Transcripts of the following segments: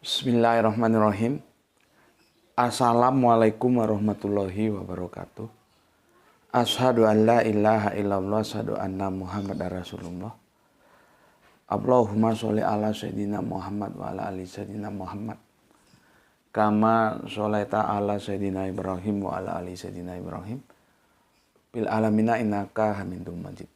Bismillahirrahmanirrahim. Assalamualaikum warahmatullahi wabarakatuh. Asyhadu an la ilaha illallah, asyhadu anna Muhammadar Rasulullah. Allahumma sholli ala sayyidina Muhammad wa ala ali sayyidina Muhammad. Kama sholaita ala sayyidina Ibrahim wa ala ali sayyidina Ibrahim. Bil alamina innaka Hamidum Majid.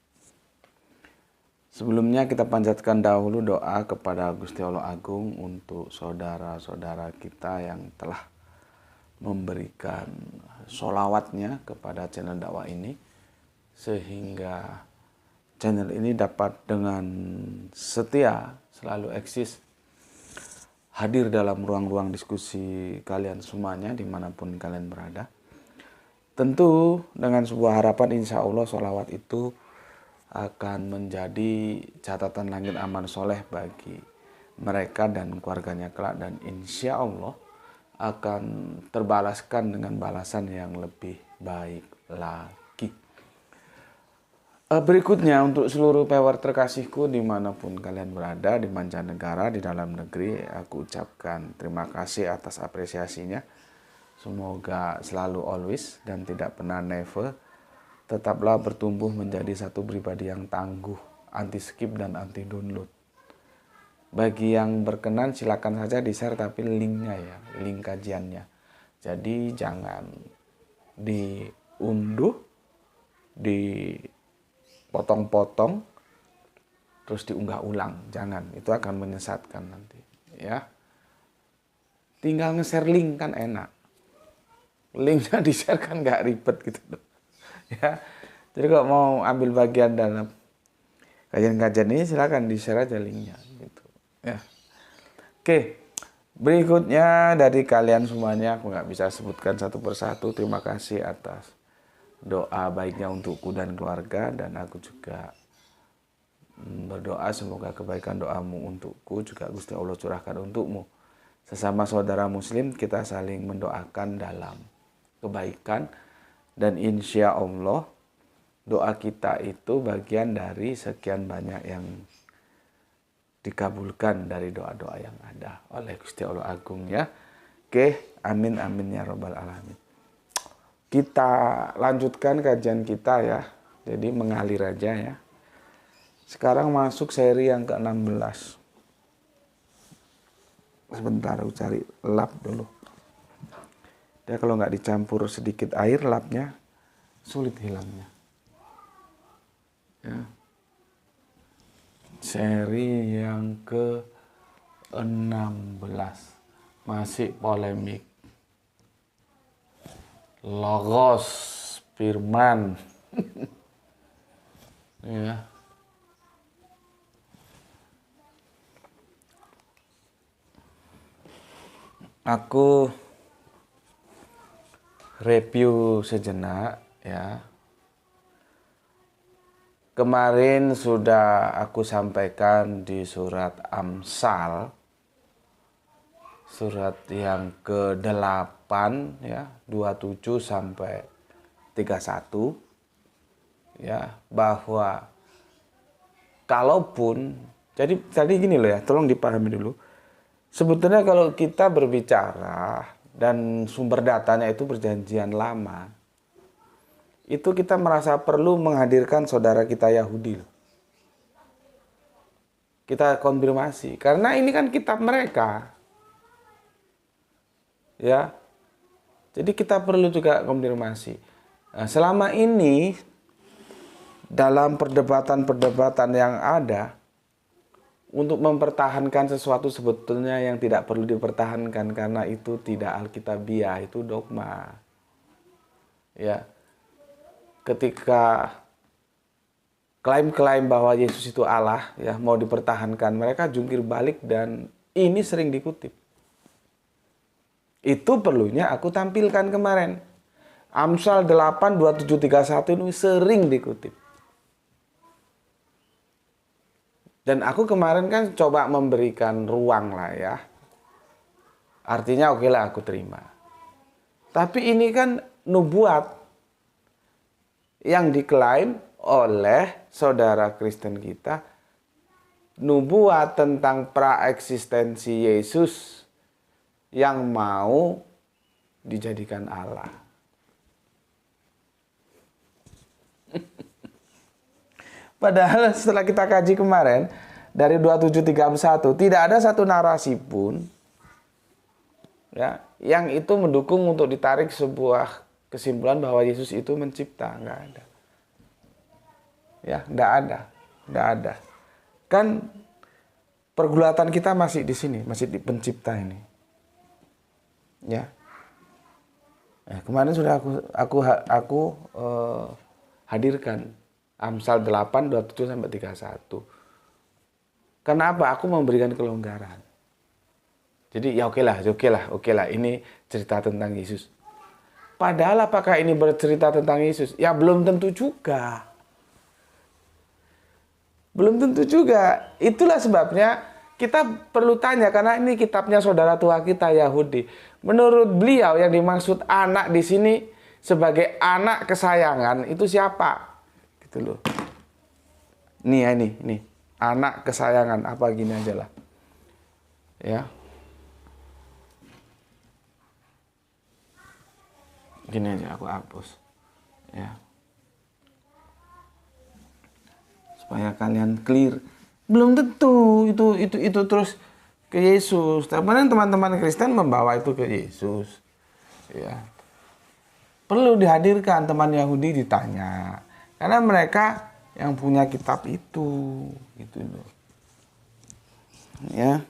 Sebelumnya kita panjatkan dahulu doa kepada Gusti Allah Agung untuk saudara-saudara kita yang telah memberikan sholawatnya kepada channel dakwah ini, sehingga channel ini dapat dengan setia selalu eksis hadir dalam ruang-ruang diskusi kalian semuanya dimanapun kalian berada. Tentu dengan sebuah harapan insya Allah sholawat itu akan menjadi catatan langit amal soleh bagi mereka dan keluarganya kelak, dan insya Allah akan terbalaskan dengan balasan yang lebih baik lagi. Berikutnya untuk seluruh pewer terkasihku dimanapun kalian berada, di mancanegara, di dalam negeri, aku ucapkan terima kasih atas apresiasinya. Semoga selalu always dan tidak pernah never tetaplah bertumbuh menjadi satu pribadi yang tangguh, anti skip dan anti download. Bagi yang berkenan silakan saja di-share, tapi linknya ya, link kajiannya. Jadi jangan diunduh, dipotong-potong, terus diunggah ulang. Jangan, itu akan menyesatkan nanti. Ya, tinggal nge-share link kan enak. Linknya di-share kan nggak ribet gitu loh. Ya, jadi kalau mau ambil bagian dalam kajian-kajian ini silakan di-share aja linknya gitu. Ya. Oke, berikutnya dari kalian semuanya aku nggak bisa sebutkan satu persatu. Terima kasih atas doa baiknya untukku dan keluarga, dan aku juga berdoa semoga kebaikan doamu untukku juga Gusti Allah curahkan untukmu. Sesama saudara muslim kita saling mendoakan dalam kebaikan. Dan insya Allah doa kita itu bagian dari sekian banyak yang dikabulkan dari doa-doa yang ada oleh Gusti Allah Agung ya. Oke, amin amin ya robbal alamin. Kita lanjutkan kajian kita ya. Jadi mengalir aja ya. Sekarang masuk seri yang ke-16. Sebentar aku cari lap dulu. Ya, kalau nggak dicampur sedikit air, lapnya sulit hilangnya. Ya. Seri yang ke-16 masih polemik. Logos, firman. Ya. Aku review sejenak ya. Kemarin sudah aku sampaikan di surat Amsal, surat yang ke-8 ya, 27 sampai 31 ya, bahwa kalaupun jadi gini loh ya, tolong dipahami dulu. Sebetulnya kalau kita berbicara dan sumber datanya itu perjanjian lama, itu kita merasa perlu menghadirkan saudara kita Yahudi. Kita konfirmasi, karena ini kan kitab mereka. Ya. Jadi kita perlu juga konfirmasi. Nah, selama ini dalam perdebatan-perdebatan yang ada, untuk mempertahankan sesuatu sebetulnya yang tidak perlu dipertahankan karena itu tidak alkitabiah, itu dogma. Ya. Ketika klaim-klaim bahwa Yesus itu Allah ya mau dipertahankan, mereka jungkir balik dan ini sering dikutip. Itu perlunya aku tampilkan kemarin. Amsal 8, 27, 31 ini sering dikutip. Dan aku kemarin kan coba memberikan ruang lah ya. Artinya oke lah aku terima. Tapi ini kan nubuat yang diklaim oleh saudara Kristen kita. Nubuat tentang praeksistensi Yesus yang mau dijadikan Allah. Padahal setelah kita kaji kemarin, dari 2731, tidak ada satu narasi pun ya, yang itu mendukung untuk ditarik sebuah kesimpulan bahwa Yesus itu mencipta. Nggak ada. Ya, nggak ada. Kan pergulatan kita masih di sini, masih di pencipta ini. Ya. Kemarin sudah aku hadirkan Amsal 8, 27 sampai 31. Kenapa? Aku memberikan kelonggaran. Jadi ya oke lah, ini cerita tentang Yesus. Padahal apakah ini bercerita tentang Yesus? Ya belum tentu juga. Belum tentu juga. Itulah sebabnya kita perlu tanya, karena ini kitabnya saudara tua kita Yahudi. Menurut beliau yang dimaksud anak di sini sebagai anak kesayangan itu siapa? Gitu loh. Nih. Anak kesayangan, apa gini aja lah. Ya. Gini aja aku hapus. Ya. Supaya kalian clear. Belum tentu itu terus ke Yesus. Tapi teman-teman Kristen membawa itu ke Yesus. Ya. Perlu dihadirkan, teman Yahudi ditanya. Karena mereka yang punya kitab itu, gitu loh. Ya.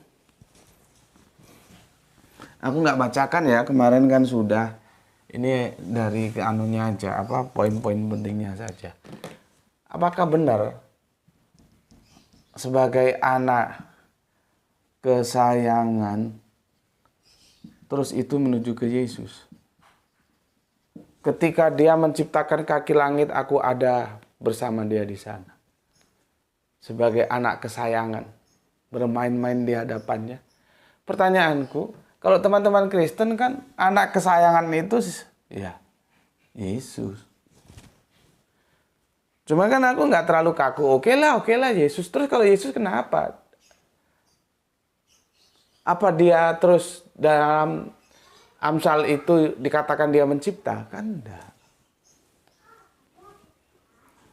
Aku nggak bacakan ya, kemarin kan sudah. Ini dari keanunya aja, poin-poin pentingnya saja. Apakah benar sebagai anak kesayangan terus itu menuju ke Yesus? Ketika dia menciptakan kaki langit, aku ada bersama dia di sana. Sebagai anak kesayangan, bermain-main di hadapannya. Pertanyaanku, kalau teman-teman Kristen kan anak kesayangan itu ya Yesus. Cuma kan aku nggak terlalu kaku. Oke lah Yesus. Terus kalau Yesus kenapa? Apa dia terus dalam Amsal itu dikatakan dia mencipta? Kan enggak.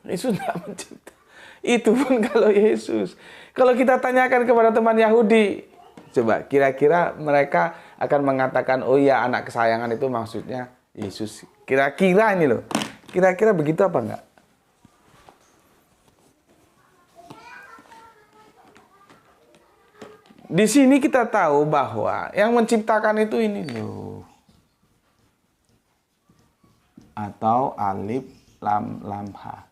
Yesus tidak mencipta. Itu pun kalau Yesus. Kalau kita tanyakan kepada teman Yahudi, coba kira-kira mereka akan mengatakan, oh iya anak kesayangan itu maksudnya Yesus. Kira-kira ini loh. Kira-kira begitu apa enggak? Di sini kita tahu bahwa yang menciptakan itu ini loh. Atau alif lam ha.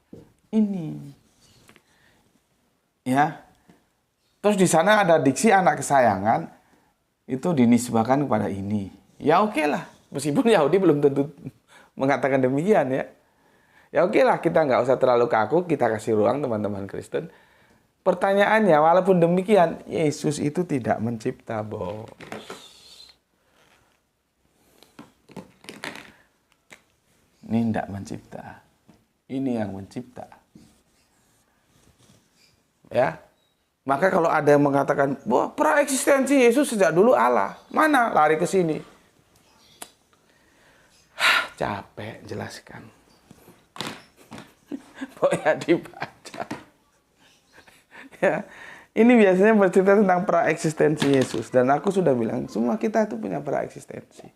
Ini. Ya. Terus di sana ada diksi anak kesayangan itu dinisbahkan kepada ini. Ya oke lah. Meskipun Yahudi belum tentu mengatakan demikian ya. Ya oke lah, kita nggak usah terlalu kaku, kita kasih ruang teman-teman Kristen. Pertanyaannya, walaupun demikian, Yesus itu tidak mencipta, bos. Ini tidak mencipta. Ini yang mencipta. Ya. Maka kalau ada yang mengatakan, bahwa praeksistensi Yesus sejak dulu Allah. Mana? Lari ke sini. Capek jelaskan. Pokoknya dibaca. Ya. Ini biasanya bercerita tentang praeksistensi Yesus. Dan aku sudah bilang, semua kita itu punya praeksistensi.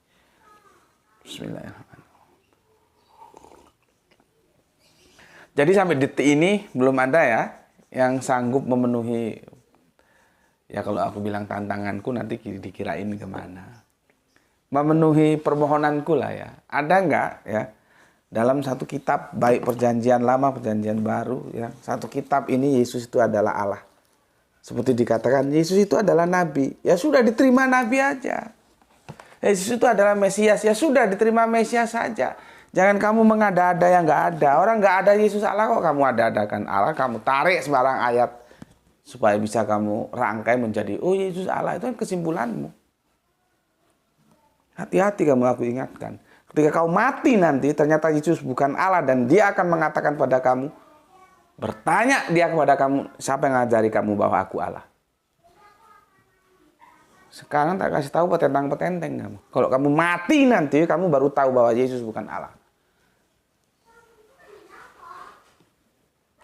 Bismillahirrahmanirrahim. Jadi sampai detik ini belum ada ya yang sanggup memenuhi, ya kalau aku bilang tantanganku nanti dikirain kemana. Memenuhi permohonanku lah ya. Ada nggak ya dalam satu kitab, baik perjanjian lama, perjanjian baru, ya satu kitab ini Yesus itu adalah Allah. Seperti dikatakan Yesus itu adalah Nabi. Ya sudah diterima Nabi aja. Yesus itu adalah Mesias. Ya sudah diterima Mesias saja. Jangan kamu mengada-ada yang nggak ada. Orang nggak ada Yesus Allah kok kamu ada-adakan Allah. Kamu tarik sembarang ayat supaya bisa kamu rangkai menjadi, oh Yesus Allah, itu kan kesimpulanmu. Hati-hati kamu, aku ingatkan. Ketika kau mati nanti, ternyata Yesus bukan Allah dan dia akan mengatakan pada kamu, bertanya dia kepada kamu, siapa yang ngajari kamu bahwa aku Allah? Sekarang tak kasih tahu petentang-petenteng kamu. Kalau kamu mati nanti, kamu baru tahu bahwa Yesus bukan Allah.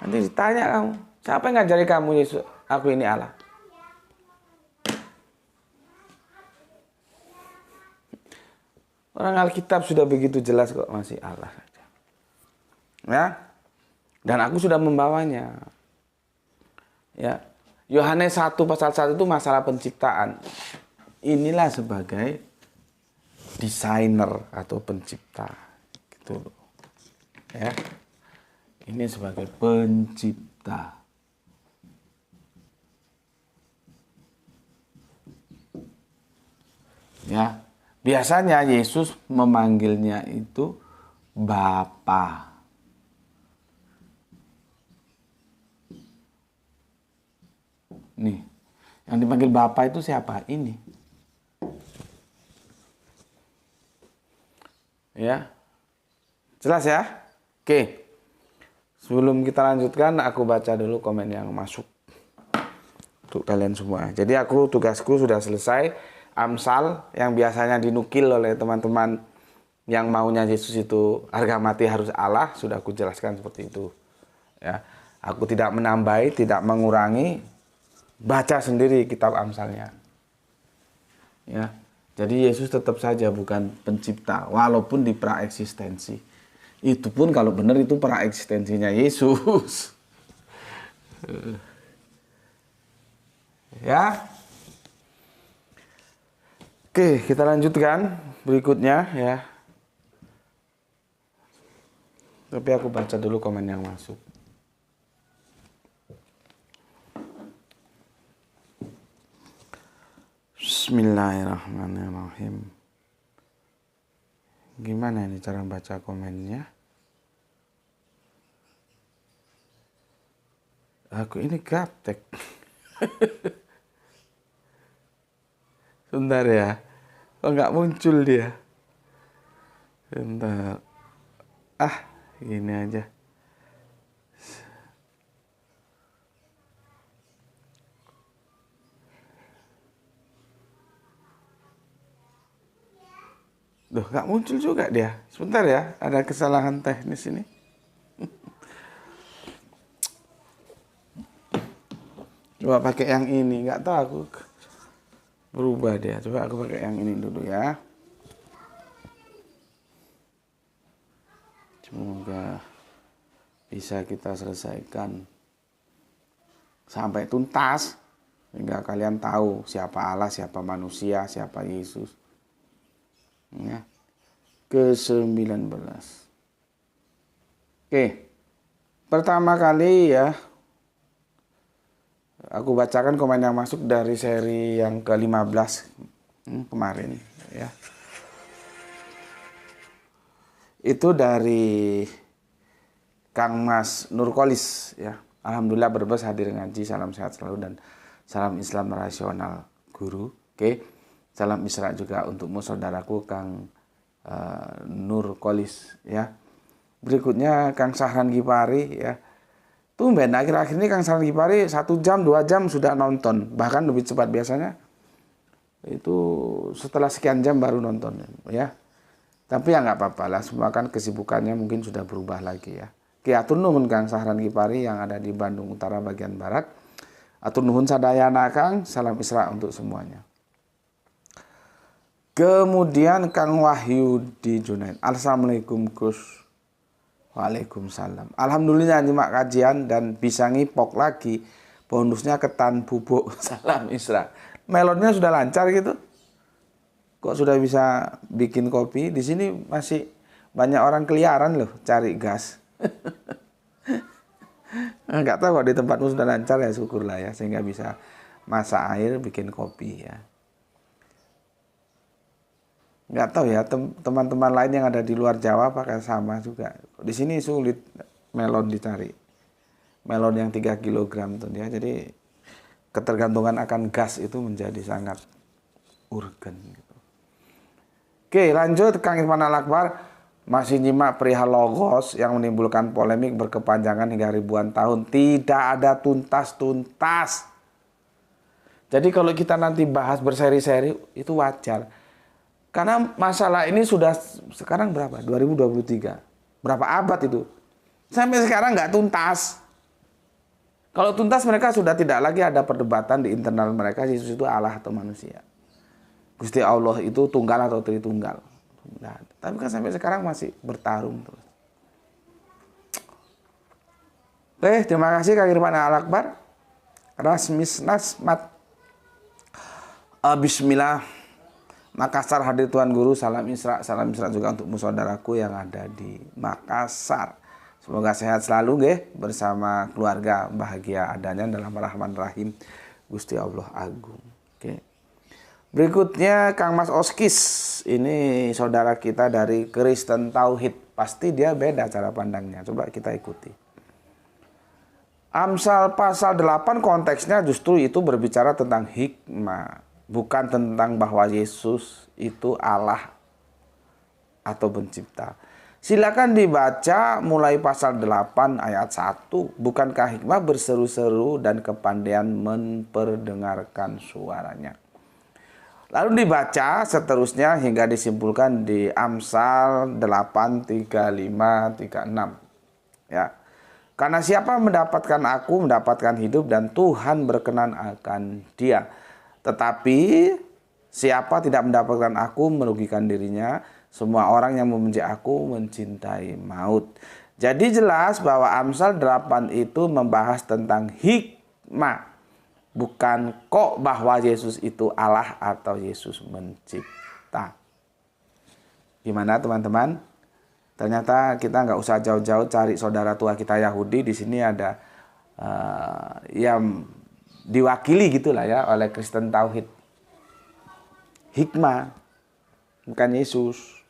Nanti ditanya kamu, siapa yang ngajari kamu Yesus, aku ini Allah? Orang Alkitab sudah begitu jelas kok, masih Allah saja. Ya. Dan aku sudah membawanya. Ya. Yohanes 1 pasal 1 itu masalah penciptaan. Inilah sebagai desainer atau pencipta. Gitu loh. Ya. Ini sebagai pencipta. Ya. Biasanya Yesus memanggilnya itu Bapa. Nih, yang dipanggil Bapa itu siapa? Ini. Ya. Jelas ya? Oke. Sebelum kita lanjutkan, aku baca dulu komen yang masuk. Untuk kalian semua. Jadi tugasku sudah selesai. Amsal yang biasanya dinukil oleh teman-teman yang maunya Yesus itu harga mati harus Allah, sudah aku jelaskan seperti itu. Ya. Aku tidak menambahi, tidak mengurangi. Baca sendiri kitab Amsalnya. Ya. Jadi Yesus tetap saja bukan pencipta, walaupun di praeksistensi. Itu pun kalau benar itu praeksistensinya Yesus. Ya. Oke, kita lanjutkan berikutnya ya. Tapi aku baca dulu komen yang masuk. Bismillahirrahmanirrahim. Gimana ini cara baca komennya? Aku ini gaptek. Sebentar ya. Oh, nggak muncul dia. Bentar. Gini aja. Loh, nggak muncul juga dia. Sebentar ya, ada kesalahan teknis ini. Coba pakai yang ini, nggak tahu aku. Berubah dia. Coba aku pakai yang ini dulu ya. Semoga bisa kita selesaikan sampai tuntas hingga kalian tahu siapa Allah, siapa manusia, siapa Yesus. Ya. Ke-19. Oke. Pertama kali ya, aku bacakan komen yang masuk dari seri yang ke-15 kemarin ya. Itu dari Kang Mas Nurkolis ya. Alhamdulillah Brebes hadir ngaji, salam sehat selalu dan salam Islam rasional guru. Oke. Salam Isra juga untukmu saudaraku Kang Nurkolis ya. Berikutnya Kang Sahran Gipari ya. Tumben akhir-akhir ini Kang Sahran Gipari 1 jam 2 jam sudah nonton, bahkan lebih cepat biasanya. Itu setelah sekian jam baru nonton ya. Tapi ya nggak apa-apa lah, semua kan kesibukannya mungkin sudah berubah lagi ya. Oke, atur nuhun Kang Sahran Gipari yang ada di Bandung Utara bagian barat. Atur nuhun sadayana Kang, salam Isra untuk semuanya. Kemudian Kang Wahyudi Junaid. Assalamualaikum Gus. Waalaikumsalam. Alhamdulillah nyimak kajian dan bisa ngipok lagi. Bonusnya ketan bubuk. Salam Isra. Melonnya sudah lancar gitu. Kok sudah bisa bikin kopi? Di sini masih banyak orang keliaran loh cari gas. Enggak tahu kok di tempatmu sudah lancar ya, syukurlah ya, sehingga bisa masak air bikin kopi ya. Enggak tahu ya teman-teman lain yang ada di luar Jawa apakah sama juga. Di sini sulit melon dicari. Melon yang 3 kg tuh ya. Jadi ketergantungan akan gas itu menjadi sangat urgen gitu. Oke, lanjut Kang Irfan Al-Akbar masih nyimak perihal logos yang menimbulkan polemik berkepanjangan hingga ribuan tahun. Tidak ada tuntas-tuntas. Jadi kalau kita nanti bahas berseri-seri itu wajar. Karena masalah ini sudah sekarang berapa? 2023. Berapa abad itu? Sampai sekarang nggak tuntas. Kalau tuntas mereka sudah tidak lagi ada perdebatan di internal mereka Yesus itu Allah atau manusia. Gusti Allah itu tunggal atau tritunggal. Nah, tapi kan sampai sekarang masih bertarung terus. Oke, terima kasih Kak Irfan Al-Akbar. Rasmis Nasmat. Bismillah. Makassar hadir Tuan Guru. Salam Isra juga untuk saudaraku yang ada di Makassar. Semoga sehat selalu nggih bersama keluarga, bahagia adanya dalam Rahman Rahim Gusti Allah Agung. Oke. Berikutnya Kang Mas Oskis, ini saudara kita dari Kristen Tauhid. Pasti dia beda cara pandangnya. Coba kita ikuti. Amsal pasal 8 konteksnya justru itu berbicara tentang hikmah, bukan tentang bahwa Yesus itu Allah atau pencipta. Silakan dibaca mulai pasal 8 ayat 1. Bukankah hikmah berseru-seru dan kepandaian memperdengarkan suaranya? Lalu dibaca seterusnya hingga disimpulkan di Amsal 8, 35, 36. Ya. Karena siapa mendapatkan aku mendapatkan hidup dan Tuhan berkenan akan dia. Tetapi siapa tidak mendapatkan aku merugikan dirinya. Semua orang yang membenci aku mencintai maut. Jadi jelas bahwa Amsal 8 itu membahas tentang hikmah. Bukan kok bahwa Yesus itu Allah atau Yesus mencipta. Gimana teman-teman? Ternyata kita nggak usah jauh-jauh cari saudara tua kita Yahudi. Di sini ada yang diwakili gitulah ya oleh Kristen Tauhid. Hikmah, bukan Yesus.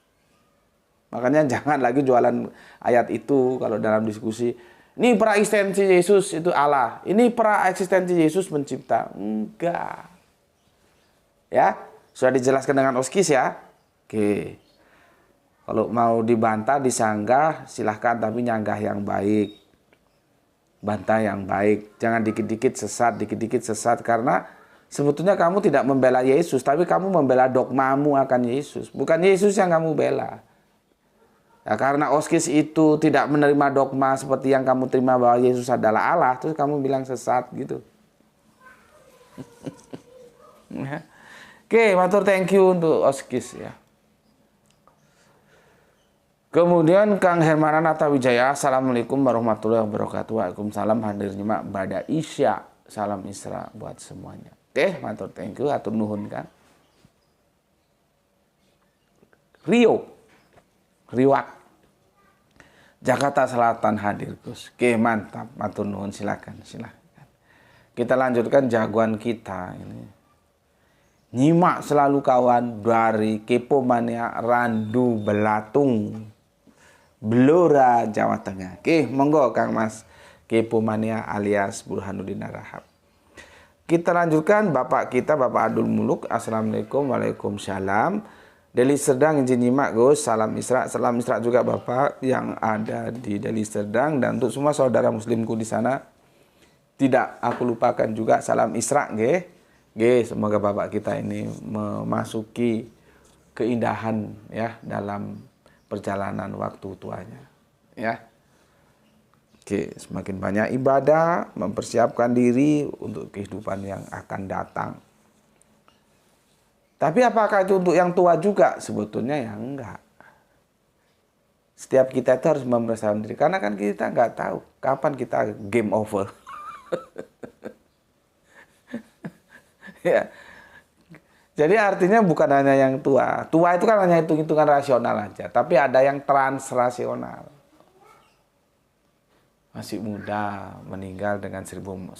Makanya jangan lagi jualan ayat itu kalau dalam diskusi. Ini pra-eksistensi Yesus itu Allah. Ini pra-eksistensi Yesus mencipta. Enggak. Ya, sudah dijelaskan dengan Oskis ya. Oke. Kalau mau dibantah, disanggah, silahkan. Tapi nyanggah yang baik. Bantah yang baik. Jangan dikit-dikit sesat. Karena sebetulnya kamu tidak membela Yesus. Tapi kamu membela dogmamu akan Yesus. Bukan Yesus yang kamu bela. Ya, karena Oskis itu tidak menerima dogma seperti yang kamu terima bahwa Yesus adalah Allah, terus kamu bilang sesat gitu. Oke, matur thank you untuk Oskis ya. Kemudian Kang Hermanan Atawijaya, Assalamualaikum warahmatullahi wabarakatuh. Waalaikumsalam, hadir nyimak Bada Isya. Salam Isra buat semuanya. Oke, matur thank you, atur nuhun kan. Riwak. Jakarta Selatan hadir Gus. Oke, mantap. Matur nuhun, silakan. Kita lanjutkan jagoan kita ini. Nyimak selalu kawan dari Kepo Mania Randu Belatung, Blora, Jawa Tengah. Oke, monggo Kang Mas Kepo Mania alias Burhanuddin Rahab. Kita lanjutkan Bapak kita, Bapak Abdul Muluk. Assalamualaikum, waalaikumsalam. Deli Serdang izin nyimak Gus, salam Isra juga Bapak yang ada di Deli Serdang dan untuk semua saudara muslimku di sana. Tidak aku lupakan juga salam Isra nggih. Semoga Bapak kita ini memasuki keindahan ya dalam perjalanan waktu tuanya ya. Oke, semakin banyak ibadah, mempersiapkan diri untuk kehidupan yang akan datang. Tapi apakah itu untuk yang tua juga? Sebetulnya ya enggak. Setiap kita itu harus mempersiapkan diri. Karena kan kita nggak tahu kapan kita game over. Ya. Jadi artinya bukan hanya yang tua. Tua itu kan hanya hitung-hitungan rasional aja. Tapi ada yang transrasional. Masih muda, meninggal dengan 1001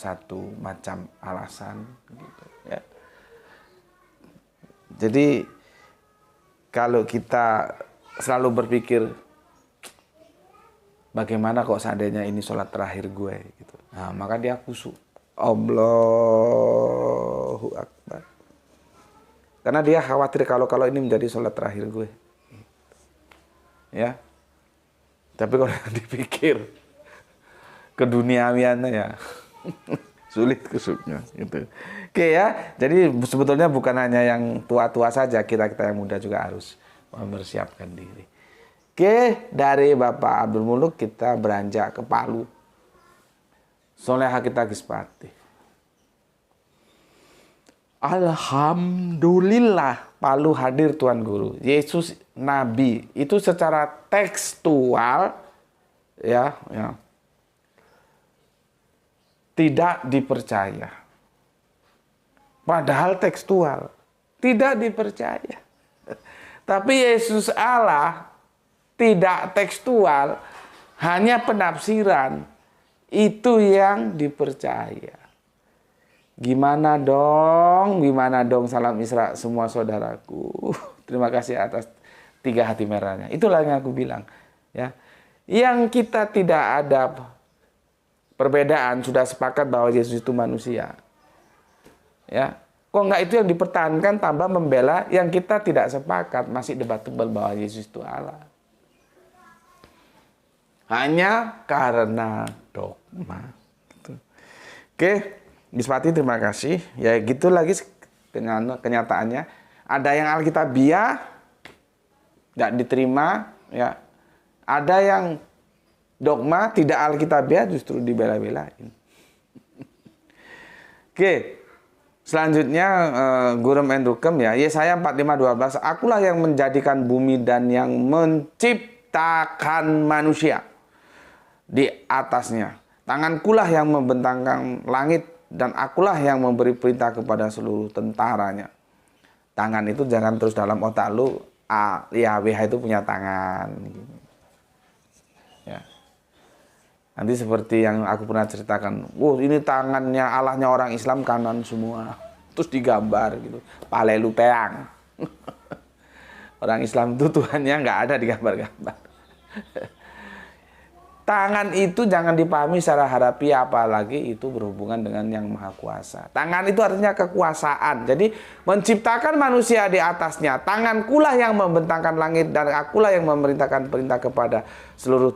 macam alasan. Gitu, ya. Jadi kalau kita selalu berpikir bagaimana kok seandainya ini sholat terakhir gue gitu. Nah, maka dia khusyuk. Allahu Akbar. Karena dia khawatir kalau ini menjadi sholat terakhir gue. Ya. Tapi kalau dipikir keduniawiannya ya Sulit kusuknya gitu. Oke ya, jadi sebetulnya bukan hanya yang tua-tua saja, kita-kita yang muda juga harus mempersiapkan diri. Oke, dari Bapak Abdul Muluk kita beranjak ke Palu. Soleha kita Gispati. Alhamdulillah Palu hadir Tuan Guru. Yesus Nabi itu secara tekstual ya tidak dipercaya. Padahal tekstual tidak dipercaya. Tapi Yesus Allah tidak tekstual, hanya penafsiran, itu yang dipercaya. Gimana dong salam Isra semua saudaraku. Terima kasih atas 3 hati merahnya. Itulah yang aku bilang. Ya, yang kita tidak ada perbedaan, sudah sepakat bahwa Yesus itu manusia. Ya, kok enggak itu yang dipertahankan tambah membela yang kita tidak sepakat, masih debatable bahwa Yesus itu Allah. Hanya karena dogma. Gitu. Oke, Gispati terima kasih. Ya gitu lagi kenyataannya. Ada yang Alkitabiah tidak diterima, ya. Ada yang dogma tidak Alkitabiah justru dibela-belain. Oke. Selanjutnya Gurem and Rukem ya. Yesaya 45:12. Akulah yang menjadikan bumi dan yang menciptakan manusia di atasnya. Tangankulah yang membentangkan langit dan akulah yang memberi perintah kepada seluruh tentaranya. Tangan itu jangan terus dalam otak lu, Yahweh itu punya tangan. Ya. Nanti seperti yang aku pernah ceritakan, ini tangannya Allahnya orang Islam kanan semua. Terus digambar gitu, pale lu teang. Orang Islam itu Tuhannya nggak ada digambar-gambar. Tangan itu jangan dipahami secara harafiah, apalagi itu berhubungan dengan yang maha kuasa. Tangan itu artinya kekuasaan. Jadi menciptakan manusia di atasnya. Tangankulah yang membentangkan langit dan akulah yang memerintahkan perintah kepada seluruh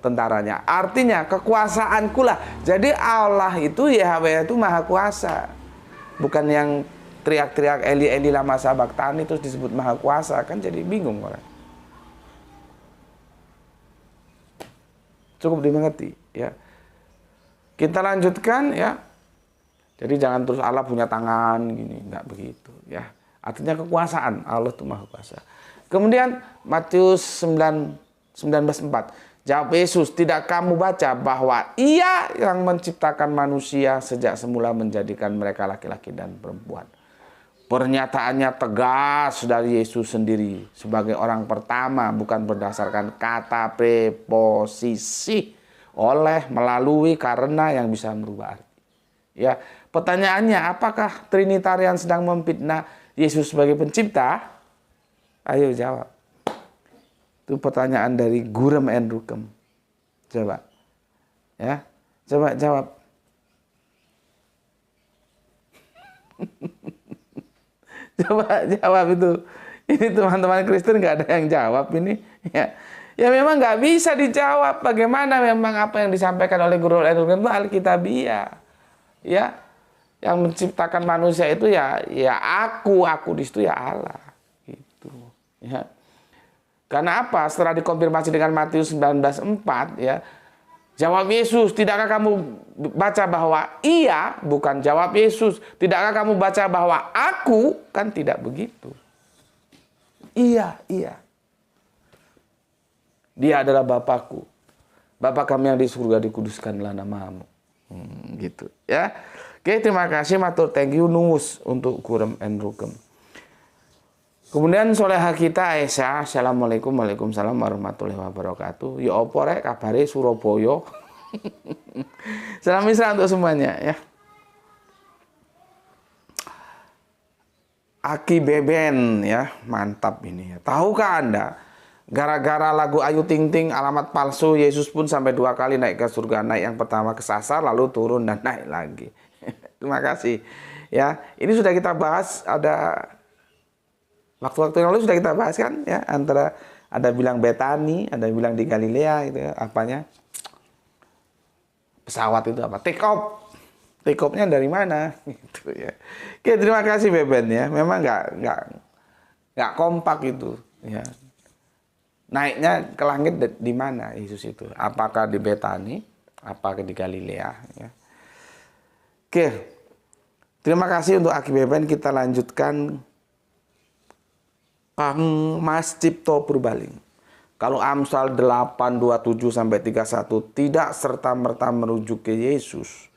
tentaranya. Artinya kekuasaankulah. Jadi Allah itu, Yahweh itu maha kuasa. Bukan yang teriak-teriak Eli Eli lama sabaktani terus disebut maha kuasa. Kan jadi bingung orang. Cukup dimengerti ya. Kita lanjutkan ya. Jadi jangan terus Allah punya tangan gini, enggak begitu ya. Artinya kekuasaan, Allah itu maha kuasa. Kemudian Matius 19:4. Jawab Yesus, tidak kamu baca bahwa Ia yang menciptakan manusia sejak semula menjadikan mereka laki-laki dan perempuan. Pernyataannya tegas dari Yesus sendiri sebagai orang pertama, bukan berdasarkan kata preposisi, oleh, melalui, karena yang bisa merubah arti. Ya, pertanyaannya apakah Trinitarian sedang memfitnah Yesus sebagai pencipta? Ayo jawab. Itu pertanyaan dari Gurem and Rukem. Coba. Ya. Coba jawab. Coba jawab itu. Ini teman-teman Kristen nggak ada yang jawab ini. Ya memang nggak bisa dijawab. Bagaimana memang apa yang disampaikan oleh Guru itu Alkitabiah. Ya, yang menciptakan manusia itu ya aku di situ ya Allah. Gitu. Ya. Karena apa? Setelah dikonfirmasi dengan Matius 19:4 ya. Jawab Yesus, tidakkah kamu baca bahwa Ia, bukan jawab Yesus, tidakkah kamu baca bahwa aku, kan tidak begitu. Iya. Dia adalah Bapakku. Bapa kami yang di surga, dikuduskanlah namamu. Gitu ya. Oke, terima kasih matur thank you nungus untuk Gurem and Rukem. Kemudian soleha kita Aisyah, assalamualaikum waalaikumsalam warahmatullahi wabarakatuh. Ya opo rek kabare Surabaya. Salam Isra untuk semuanya ya. Aki Beben ya, mantap ini ya. Tahukah Anda, gara-gara lagu Ayu Ting Ting alamat palsu, Yesus pun sampai 2 kali naik ke surga. Naik yang pertama kesasar, lalu turun dan naik lagi. Terima kasih ya. Ini sudah kita bahas, ada waktu-waktu yang lalu sudah kita bahas kan ya, antara ada bilang Betani, ada bilang di Galilea gitu ya, apanya? Pesawat itu apa? Take off. Tekopnya dari mana? Gitu ya. Oke, terima kasih Beben ya. Memang nggak kompak itu. Ya. Naiknya ke langit di mana Yesus itu? Apakah di Betani? Apakah di Galilea? Ya. Oke, terima kasih untuk Aki Beben. Kita lanjutkan Kang Mas Cipto Purbaling. Kalau Amsal 8:27 sampai 31 tidak serta-merta merujuk ke Yesus.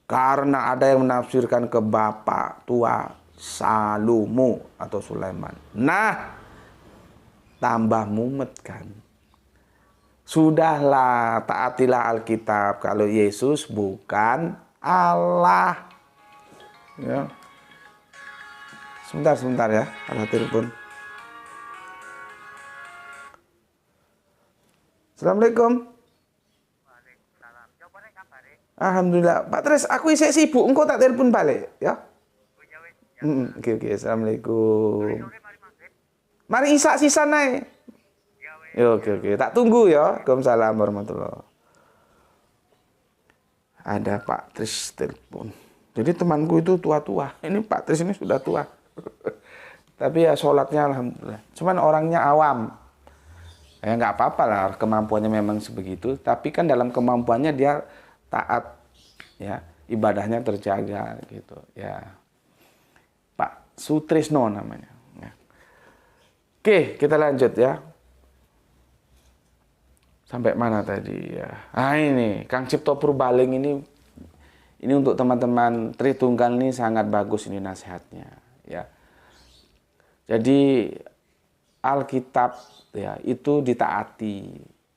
Karena ada yang menafsirkan ke bapak tua Salomo atau Sulaiman. Nah, tambah mumet kan. Sudahlah, taatilah Alkitab kalau Yesus bukan Allah. Ya. Sebentar ya, ada telepon. Assalamualaikum. Alhamdulillah. Pak Tres, aku isek sibuk. Engkau tak telepon balik, ya? Oke. Assalamualaikum. Mari isak sisa naik. Oke. Tak tunggu ya. Waalaikumsalam warahmatullahi. Ada Pak Tris telepon. Jadi temanku itu tua-tua. Ini Pak Tris ini sudah tua. Tapi ya sholatnya alhamdulillah. Cuman orangnya awam. Ya nggak apa-apa lah. Kemampuannya memang sebegitu. Tapi kan dalam kemampuannya dia taat, ya, ibadahnya terjaga gitu, ya. Pak Sutrisno namanya. Ya. Oke, kita lanjut ya. Sampai mana tadi ya? Ini Kang Cipto Purbaling ini untuk teman-teman Tritunggal ini sangat bagus ini nasihatnya, ya. Jadi Alkitab ya itu ditaati.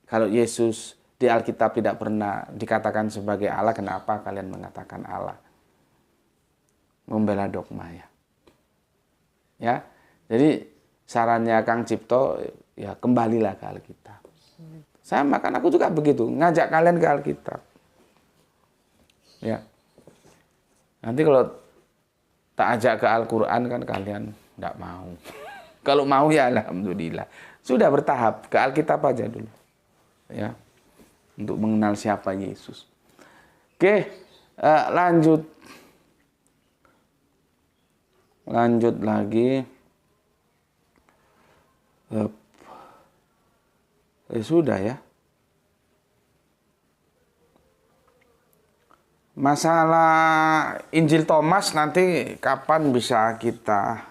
Kalau Yesus di Alkitab tidak pernah dikatakan sebagai Allah, kenapa kalian mengatakan Allah? Membela dogma ya. Ya. Jadi sarannya Kang Cipto ya kembalilah ke Alkitab. Sama kan aku juga begitu, ngajak kalian ke Alkitab. Ya. Nanti kalau tak ajak ke Al-Qur'an kan kalian enggak mau. Kalau mau ya alhamdulillah. Sudah bertahap, ke Alkitab aja dulu. Ya. Untuk mengenal siapa Yesus. Oke, lanjut lagi. Sudah ya. Masalah Injil Thomas nanti kapan bisa kita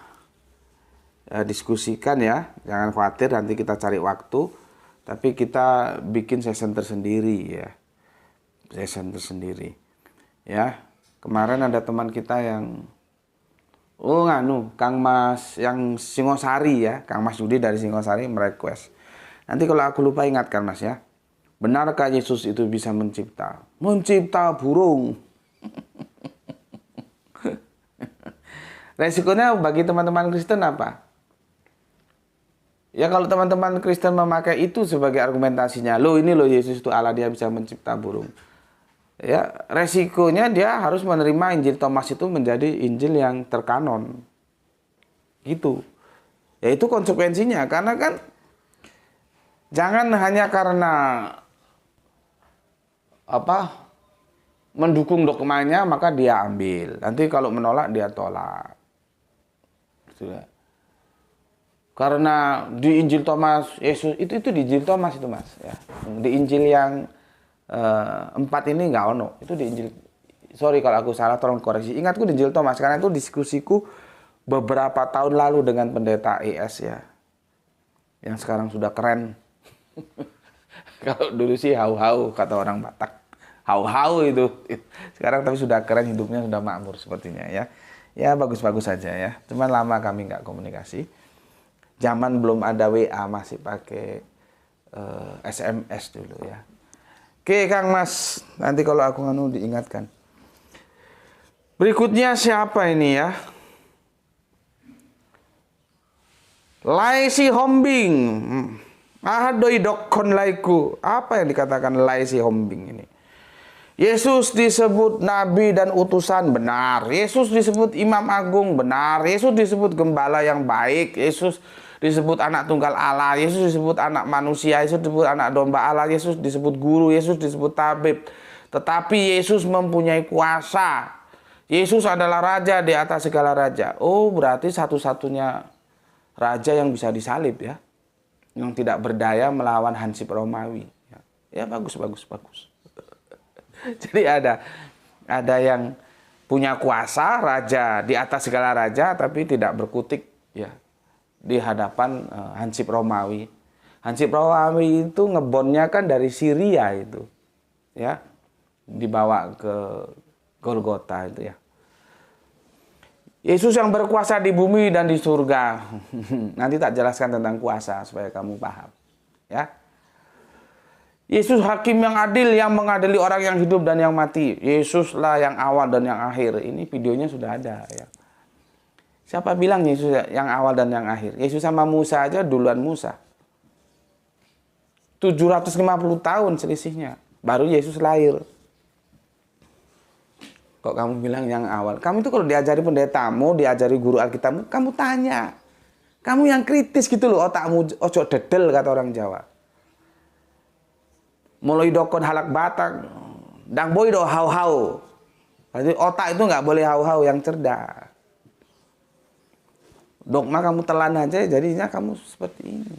diskusikan ya. Jangan khawatir, nanti kita cari waktu. Tapi kita bikin session tersendiri ya. Session tersendiri. Ya. Kemarin ada teman kita yang Kang Mas yang Singosari ya. Kang Mas Yudi dari Singosari merequest. Nanti kalau aku lupa ingatkan Mas ya. Benarkah Yesus itu bisa mencipta? Mencipta burung. Resikonya bagi teman-teman Kristen apa? Ya kalau teman-teman Kristen memakai itu sebagai argumentasinya, ini Yesus itu Allah, dia bisa mencipta burung. Ya, resikonya dia harus menerima Injil Thomas itu menjadi Injil yang terkanon. Gitu. Ya itu konsekuensinya, karena kan jangan hanya karena mendukung dogmanya maka dia ambil. Nanti kalau menolak dia tolak. Sudah. Karena di Injil Thomas Yesus itu di Injil Thomas itu Mas ya. Di Injil yang 4 ini nggak ono. Itu di Injil, sorry kalau aku salah tolong koreksi. Ingatku di Injil Thomas karena itu diskusiku beberapa tahun lalu dengan pendeta ES ya. Yang sekarang sudah keren. Kalau dulu sih hau-hau kata orang Batak. Hau-hau itu. Sekarang tapi sudah keren, hidupnya sudah makmur sepertinya ya. Ya bagus-bagus saja ya. Cuman lama kami nggak komunikasi. Zaman belum ada WA, masih pakai SMS dulu ya. Oke Kang Mas, nanti kalau aku diingatkan. Berikutnya siapa ini ya? Laisi Hombing. Ahadoi dokon laiku. Apa yang dikatakan Laisi Hombing ini? Yesus disebut nabi dan utusan, benar. Yesus disebut imam agung, benar. Yesus disebut gembala yang baik. Yesus disebut anak tunggal Allah. Yesus disebut anak manusia. Yesus disebut anak domba Allah. Yesus disebut guru. Yesus disebut tabib. Tetapi Yesus mempunyai kuasa. Yesus adalah raja di atas segala raja. Oh, berarti satu-satunya raja yang bisa disalib ya. Yang tidak berdaya melawan Hansip Romawi. Ya, bagus. Jadi ada yang punya kuasa, raja di atas segala raja, tapi tidak berkutik ya di hadapan Hansip Romawi. Hansip Romawi itu ngebonnya kan dari Syria itu, ya, dibawa ke Golgota itu ya. Yesus yang berkuasa di bumi dan di surga. Nanti tak jelaskan tentang kuasa supaya kamu paham, ya. Yesus hakim yang adil yang mengadili orang yang hidup dan yang mati. Yesuslah yang awal dan yang akhir. Ini videonya sudah ada ya. Siapa bilang Yesus yang awal dan yang akhir? Yesus sama Musa aja duluan Musa. 750 tahun selisihnya. Baru Yesus lahir. Kok kamu bilang yang awal? Kamu itu kalau diajari pendetamu, diajari guru Alkitabmu, kamu tanya. Kamu yang kritis gitu loh, otakmu ojo dedel kata orang Jawa. Mulai dokon halak batang, dang boy do hau-hau. Berarti otak itu nggak boleh hau-hau, yang cerdas. Dogma kamu telan aja, jadinya kamu seperti ini.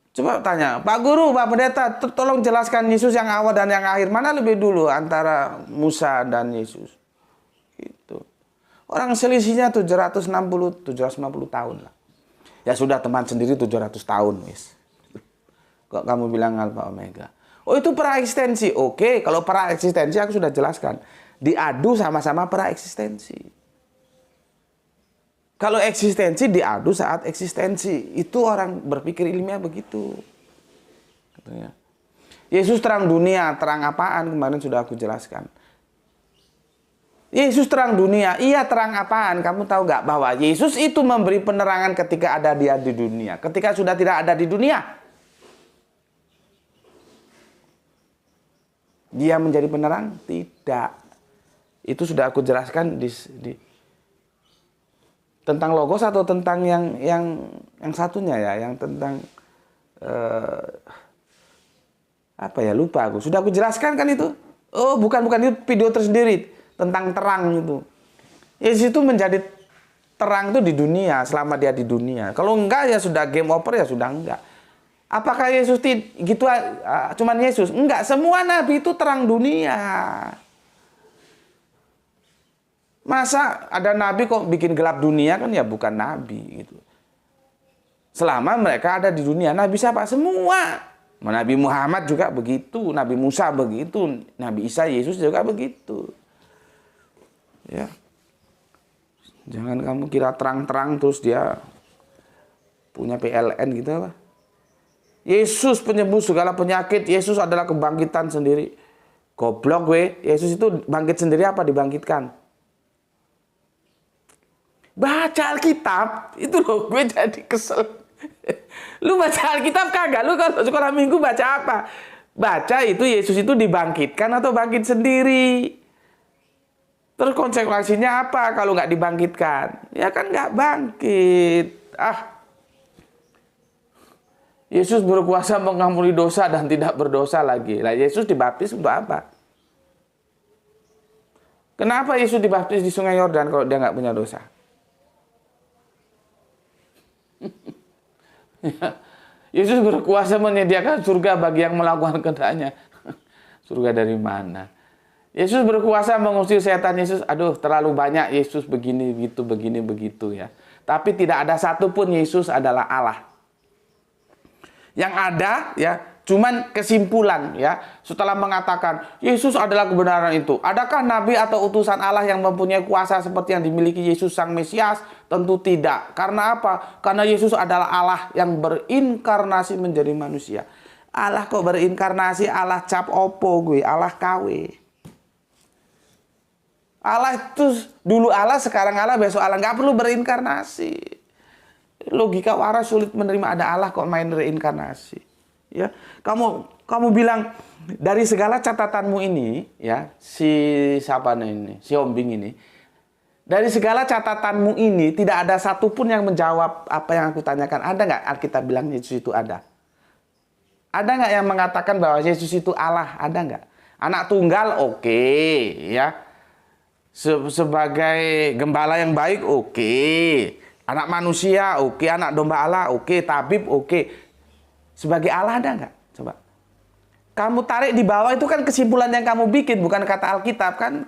Coba tanya, Pak Guru, Pak Pendeta, tolong jelaskan Yesus yang awal dan yang akhir. Mana lebih dulu antara Musa dan Yesus? Gitu. Orang selisihnya 750 tahun lah. Ya sudah, teman sendiri 700 tahun, wis. Kok kamu bilang alfa omega? Oh, itu pra-eksistensi. Oke, kalau pra-eksistensi aku sudah jelaskan. Diadu sama-sama pra-eksistensi. Kalau eksistensi diadu saat eksistensi. Itu orang berpikir ilmiah begitu. Yesus terang dunia. Terang apaan? Kemarin sudah aku jelaskan. Yesus terang dunia. Iya, terang apaan? Kamu tahu nggak bahwa Yesus itu memberi penerangan ketika ada dia di dunia. Ketika sudah tidak ada di dunia, dia menjadi penerang? Tidak. Itu sudah aku jelaskan di tentang logos atau tentang yang satunya ya, yang tentang apa ya, lupa aku. Sudah aku jelaskan kan itu. Oh, bukan itu video tersendiri tentang terang itu. Yesus itu menjadi terang itu di dunia selama dia di dunia. Kalau enggak ya sudah game over, ya sudah enggak. Apakah Yesus gitu cuman Yesus? Enggak, semua nabi itu terang dunia. Masa ada nabi kok bikin gelap dunia? Kan ya bukan nabi gitu. Selama mereka ada di dunia, nabi siapa? Semua. Nabi Muhammad juga begitu, Nabi Musa begitu, Nabi Isa, Yesus juga begitu. Ya. Jangan kamu kira terang-terang terus dia punya PLN gitu apa? Yesus penyembuh segala penyakit, Yesus adalah kebangkitan sendiri. Goblok gue, Yesus itu bangkit sendiri apa dibangkitkan? Baca Alkitab, itu loh gue jadi kesel. Lu baca Alkitab kagak? Lu kalau sekolah minggu baca apa? Baca itu Yesus itu dibangkitkan atau bangkit sendiri. Terus konsekuensinya apa kalau nggak dibangkitkan? Ya kan nggak bangkit. Yesus berkuasa mengampuni dosa dan tidak berdosa lagi. Lah Yesus dibaptis untuk apa? Kenapa Yesus dibaptis di Sungai Yordan kalau dia nggak punya dosa? Yesus berkuasa menyediakan surga bagi yang melakukan kehendaknya. Surga dari mana? Yesus berkuasa mengusir setan. Yesus, aduh terlalu banyak Yesus begini begitu ya. Tapi tidak ada satupun Yesus adalah Allah. Yang ada ya cuman kesimpulan ya, setelah mengatakan Yesus adalah kebenaran itu. Adakah nabi atau utusan Allah yang mempunyai kuasa seperti yang dimiliki Yesus Sang Mesias? Tentu tidak. Karena apa? Karena Yesus adalah Allah yang berinkarnasi menjadi manusia. Allah kok berinkarnasi? Allah cap opo gue? Allah KW. Allah itu dulu Allah, sekarang Allah, besok Allah. Nggak perlu berinkarnasi. Logika waras sulit menerima ada Allah kok main reinkarnasi. Ya, kamu bilang dari segala catatanmu ini, ya, si Ombing ini, dari segala catatanmu ini tidak ada satupun yang menjawab apa yang aku tanyakan. Ada nggak Alkitab bilang Yesus itu ada? Ada nggak yang mengatakan bahwa Yesus itu Allah? Ada nggak? Anak tunggal, oke, ya. Sebagai gembala yang baik, oke. Anak manusia, oke. Anak domba Allah, oke. Tabib, oke. Sebagai Allah ada nggak? Coba. Kamu tarik di bawah itu kan kesimpulan yang kamu bikin, bukan kata Alkitab kan.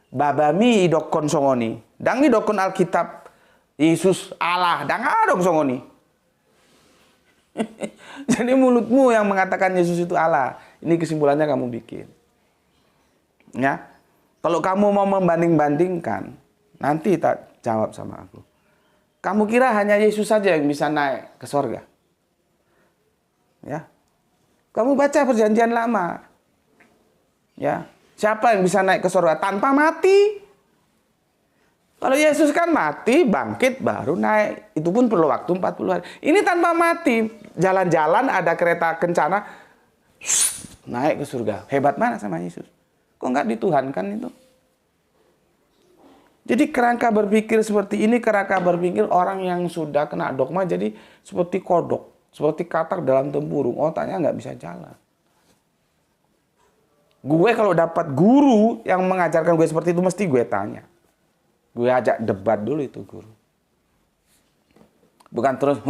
Babami idokon songoni. Dang idokon Alkitab. Yesus Allah. Dang adong songoni. Jadi mulutmu yang mengatakan Yesus itu Allah. Ini kesimpulannya kamu bikin. Ya. Kalau kamu mau membanding-bandingkan, nanti tak jawab sama aku. Kamu kira hanya Yesus saja yang bisa naik ke sorga? Ya. Kamu baca perjanjian lama. Ya. Siapa yang bisa naik ke surga tanpa mati? Kalau Yesus kan mati, bangkit, baru naik. Itu pun perlu waktu 40 hari. Ini tanpa mati. Jalan-jalan ada kereta kencana, naik ke surga. Hebat mana sama Yesus? Kok nggak dituhankan itu? Jadi kerangka berpikir seperti ini, kerangka berpikir orang yang sudah kena dogma jadi seperti kodok. Seperti katak dalam tempurung, otaknya nggak bisa jalan. Gue kalau dapat guru yang mengajarkan gue seperti itu, mesti gue tanya. Gue ajak debat dulu itu guru. Bukan terus,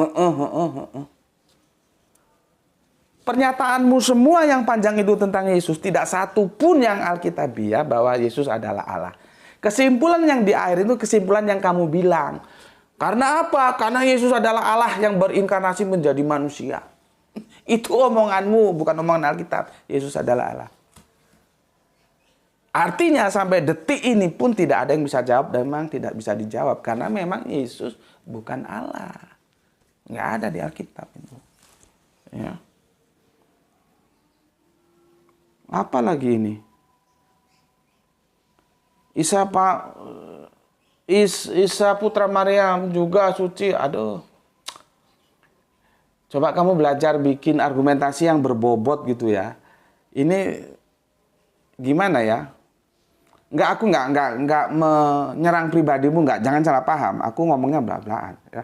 Pernyataanmu semua yang panjang itu tentang Yesus, tidak satu pun yang Alkitabiah bahwa Yesus adalah Allah. Kesimpulan yang di akhir itu kesimpulan yang kamu bilang. Karena apa? Karena Yesus adalah Allah yang berinkarnasi menjadi manusia. Itu omonganmu, bukan omongan Alkitab. Yesus adalah Allah. Artinya sampai detik ini pun tidak ada yang bisa jawab dan memang tidak bisa dijawab. Karena memang Yesus bukan Allah. Nggak ada di Alkitab itu. Ya. Apa lagi ini? Isa putra Maryam juga suci. Aduh. Coba kamu belajar bikin argumentasi yang berbobot gitu ya. Ini gimana ya? Aku nggak menyerang pribadimu, nggak. Jangan salah paham. Aku ngomongnya bla-blaan ya.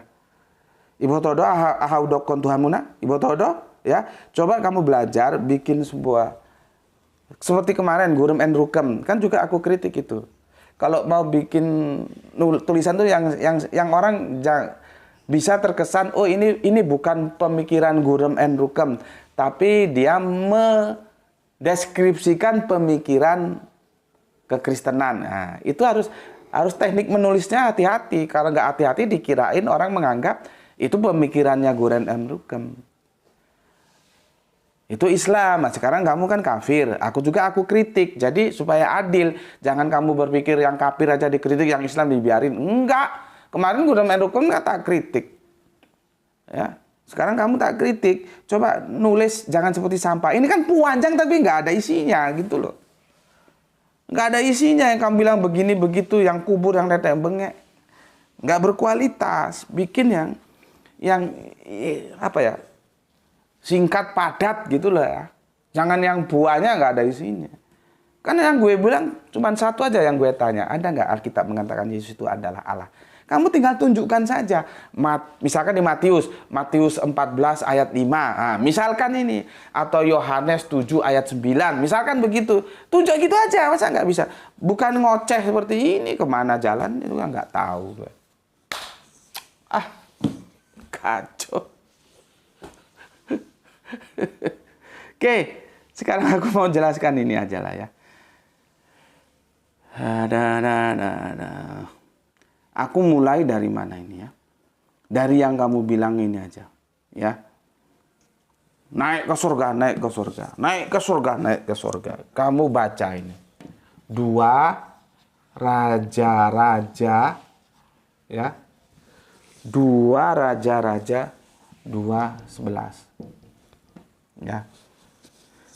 Ibu todo ahaudokon Tuhanmuna. Ibu todo ya. Coba kamu belajar bikin sebuah seperti kemarin Gurem and Rukem kan juga aku kritik itu. Kalau mau bikin tulisan tuh yang orang bisa terkesan, oh ini bukan pemikiran Gurem and Rukem, tapi dia mendeskripsikan pemikiran kekristenan. Nah, itu harus teknik menulisnya hati-hati. Kalau nggak hati-hati dikirain orang menganggap itu pemikirannya Gurem and Rukem. Itu Islam. Nah, sekarang kamu kan kafir. Aku kritik. Jadi supaya adil, jangan kamu berpikir yang kafir aja dikritik, yang Islam dibiarin. Enggak. Kemarin Gurem and Rukem nggak tak kritik. Ya. Sekarang kamu tak kritik. Coba nulis jangan seperti sampah. Ini kan panjang tapi nggak ada isinya gitu loh. Nggak ada isinya yang kamu bilang begini begitu, yang kubur, yang tetek bengek. Nggak berkualitas. Bikin yang apa ya? Singkat, padat gitu lah ya. Jangan yang buahnya nggak ada isinya. Karena yang gue bilang cuma satu aja yang gue tanya. Ada nggak Alkitab mengatakan Yesus itu adalah Allah? Kamu tinggal tunjukkan saja. Misalkan di Matius 14 ayat 5. Nah, misalkan ini. Atau Yohanes 7 ayat 9. Misalkan begitu. Tunjuk gitu aja. Masa nggak bisa? Bukan ngoceh seperti ini. Kemana jalan? Itu kan nggak tahu. Gue. Kacau. Oke, sekarang aku mau jelaskan ini aja lah ya. Aku mulai dari mana ini ya? Dari yang kamu bilang ini aja, ya. Naik ke surga, naik ke surga, naik ke surga, naik ke surga. Kamu baca ini. 2 Raja-Raja, ya. 2 Raja-Raja 2:11. Ya.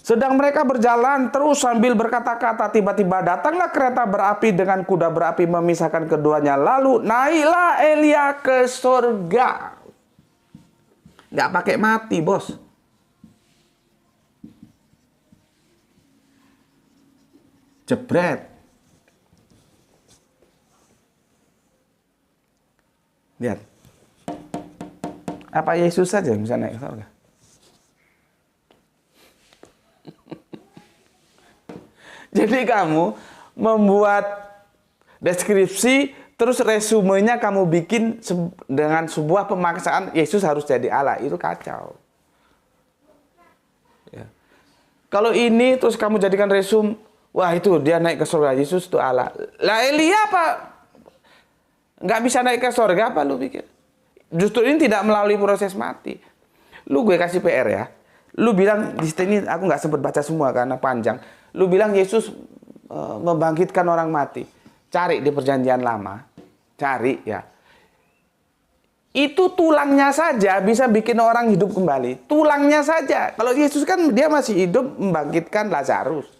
Sedang mereka berjalan terus sambil berkata-kata, tiba-tiba datanglah kereta berapi dengan kuda berapi memisahkan keduanya. Lalu naiklah Elia ke surga. Nggak pakai mati, bos. Jebret. Lihat. Apa Yesus saja yang bisa naik ke surga? Jadi kamu membuat deskripsi, terus resumenya kamu bikin dengan sebuah pemaksaan Yesus harus jadi Allah. Itu kacau. Ya. Kalau ini terus kamu jadikan resum, wah itu dia naik ke surga, Yesus itu Allah. Lah Elia apa? Nggak bisa naik ke surga apa lu pikir? Justru ini tidak melalui proses mati. Lu gue kasih PR ya. Lu bilang di sini aku nggak sempat baca semua karena panjang. Lu bilang Yesus membangkitkan orang mati. Cari di perjanjian lama. Cari ya. Itu tulangnya saja bisa bikin orang hidup kembali. Tulangnya saja. Kalau Yesus kan dia masih hidup membangkitkan Lazarus.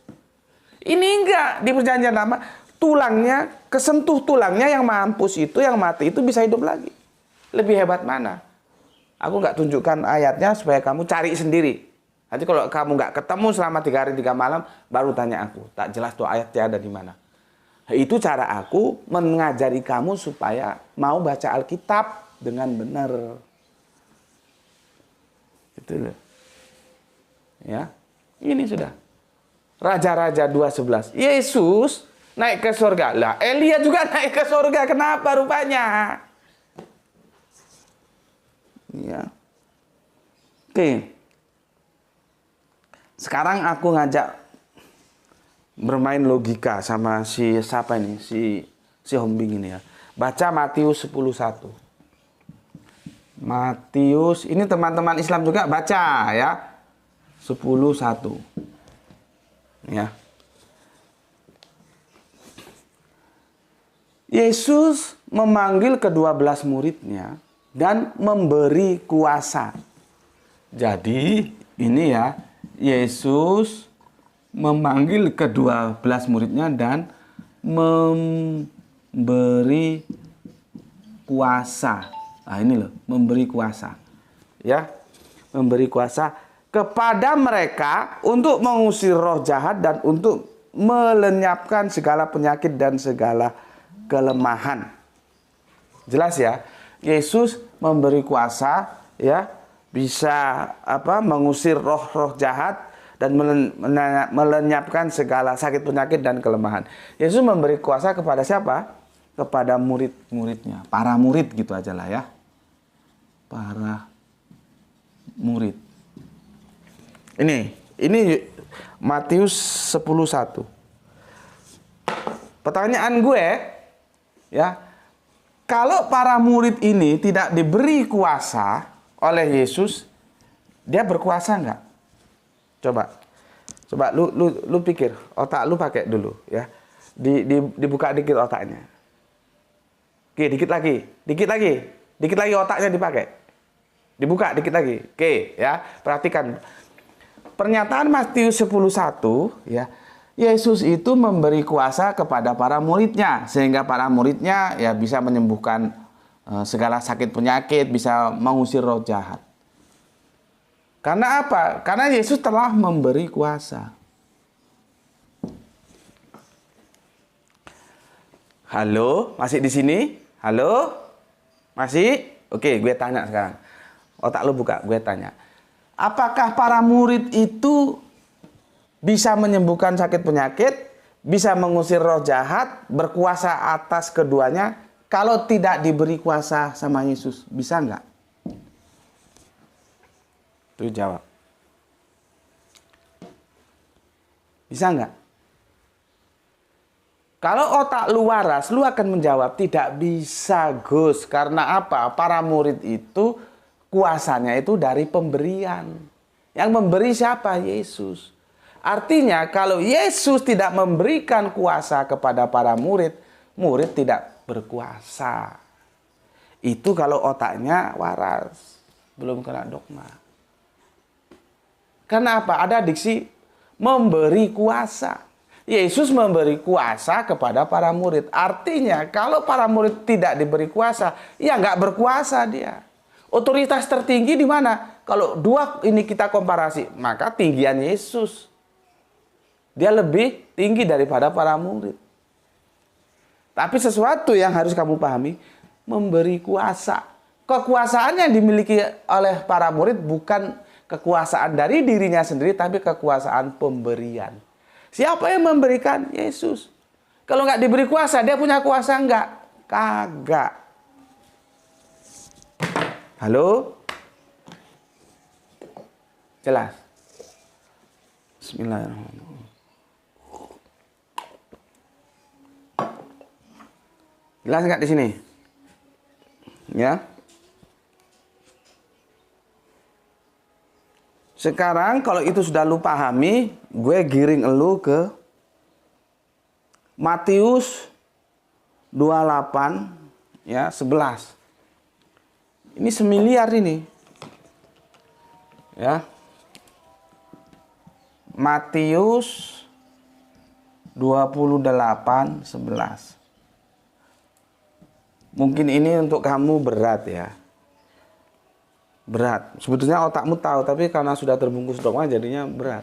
Ini enggak. Di perjanjian lama tulangnya, kesentuh tulangnya yang mampus itu, yang mati itu bisa hidup lagi. Lebih hebat mana? Aku nggak tunjukkan ayatnya supaya kamu cari sendiri. Nanti kalau kamu nggak ketemu selama 3 hari 3 malam, baru tanya aku. Tak jelas tuh ayatnya ada di mana. Itu cara aku mengajari kamu supaya mau baca Alkitab dengan benar. Gitu loh. Ya, ini sudah. Raja-Raja 2:11. Yesus naik ke surga. Lah, Elia juga naik ke surga. Kenapa rupanya? Ya. Oke. Sekarang aku ngajak bermain logika sama si siapa ini? Si Hombing ini ya. Baca Matius 10:1. Matius, ini teman-teman Islam juga baca ya. 10:1. Ya. Yesus memanggil ke-12 muridnya dan memberi kuasa. Jadi ini ya, Yesus memanggil ke-12 muridnya dan memberi kuasa. Nah ini loh, memberi kuasa. Ya, memberi kuasa kepada mereka untuk mengusir roh jahat dan untuk melenyapkan segala penyakit dan segala kelemahan. Jelas ya? Yesus memberi kuasa ya, bisa mengusir roh-roh jahat dan melenyapkan segala sakit penyakit dan kelemahan. Yesus memberi kuasa kepada siapa? Kepada murid-muridnya, para murid gitu aja lah ya. Para murid. Ini Matius 10:1. Pertanyaan gue ya, kalau para murid ini tidak diberi kuasa oleh Yesus, dia berkuasa nggak? Coba lu pikir, otak lu pakai dulu ya. Dibuka dikit otaknya. Oke, dikit lagi otaknya dipakai. Dibuka dikit lagi. Oke, ya. Perhatikan. Pernyataan Matius 10:1 ya. Yesus itu memberi kuasa kepada para muridnya sehingga para muridnya ya bisa menyembuhkan segala sakit penyakit, bisa mengusir roh jahat. Karena apa? Karena Yesus telah memberi kuasa. Halo, masih di sini? Halo? Masih? Oke, gue tanya sekarang. Otak lu buka, gue tanya. Apakah para murid itu bisa menyembuhkan sakit penyakit, bisa mengusir roh jahat, berkuasa atas keduanya, kalau tidak diberi kuasa sama Yesus? Bisa nggak? Tuh jawab. Bisa nggak? Kalau otak lu waras, lu akan menjawab tidak bisa, Gus. Karena apa? Para murid itu kuasanya itu dari pemberian. Yang memberi siapa? Yesus. Artinya kalau Yesus tidak memberikan kuasa kepada para murid, murid tidak berkuasa. Itu kalau otaknya waras, belum kena dogma. Kenapa? Ada diksi memberi kuasa. Yesus memberi kuasa kepada para murid. Artinya kalau para murid tidak diberi kuasa, ya nggak berkuasa dia. Otoritas tertinggi di mana? Kalau dua ini kita komparasi, maka tinggian Yesus. Dia lebih tinggi daripada para murid. Tapi sesuatu yang harus kamu pahami, memberi kuasa. Kekuasaan yang dimiliki oleh para murid bukan kekuasaan dari dirinya sendiri, tapi kekuasaan pemberian. Siapa yang memberikan? Yesus. Kalau nggak diberi kuasa, dia punya kuasa nggak? Kagak. Halo? Jelas? Bismillahirrahmanirrahim. Jelas nggak di sini? Ya. Sekarang kalau itu sudah lu pahami, gue giring elu ke Matius 28 ya 11. Ini semiliar ini. Ya. Matius 28:11. Mungkin ini untuk kamu berat ya. Berat. Sebetulnya otakmu tahu, tapi karena sudah terbungkus dogma jadinya berat.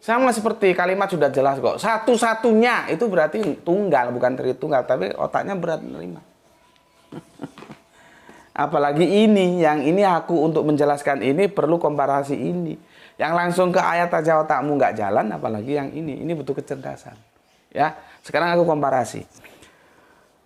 Sama seperti kalimat sudah jelas kok. Satu-satunya itu berarti tunggal, bukan tritunggal, tapi otaknya berat menerima. Apalagi ini, yang ini aku untuk menjelaskan ini perlu komparasi ini. Yang langsung ke ayat aja otakmu nggak jalan, apalagi yang ini. Ini butuh kecerdasan. Ya, sekarang aku komparasi.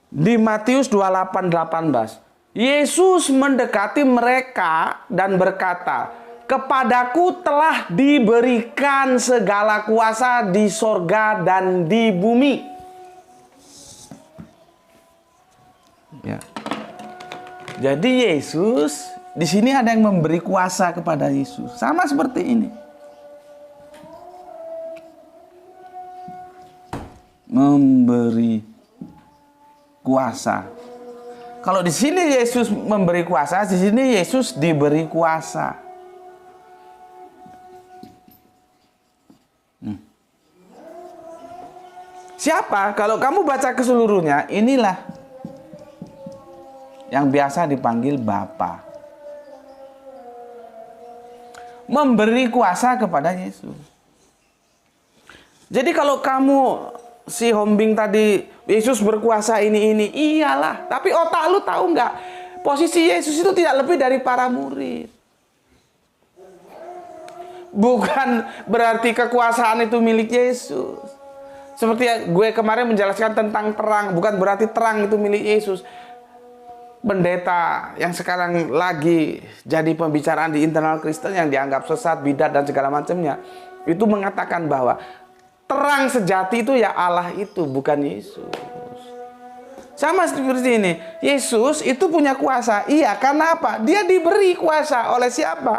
Di Matius 28:18, Yesus mendekati mereka dan berkata, "Kepadaku telah diberikan segala kuasa di sorga dan di bumi." Ya. Jadi Yesus, di sini ada yang memberi kuasa kepada Yesus. Sama seperti ini. Memberi kuasa. Kalau di sini Yesus memberi kuasa, di sini Yesus diberi kuasa. Siapa? Kalau kamu baca keseluruhnya, inilah yang biasa dipanggil Bapa. Memberi kuasa kepada Yesus. Jadi kalau kamu si Hombing tadi, Yesus berkuasa ini, iyalah. Tapi otak lu tahu nggak? Posisi Yesus itu tidak lebih dari para murid. Bukan berarti kekuasaan itu milik Yesus. Seperti gue kemarin menjelaskan tentang terang, bukan berarti terang itu milik Yesus. Pendeta yang sekarang lagi jadi pembicaraan di internal Kristen yang dianggap sesat, bidat dan segala macamnya, itu mengatakan bahwa terang sejati itu ya Allah itu, bukan Yesus. Sama seperti ini, Yesus itu punya kuasa. Iya, karena apa? Dia diberi kuasa oleh siapa?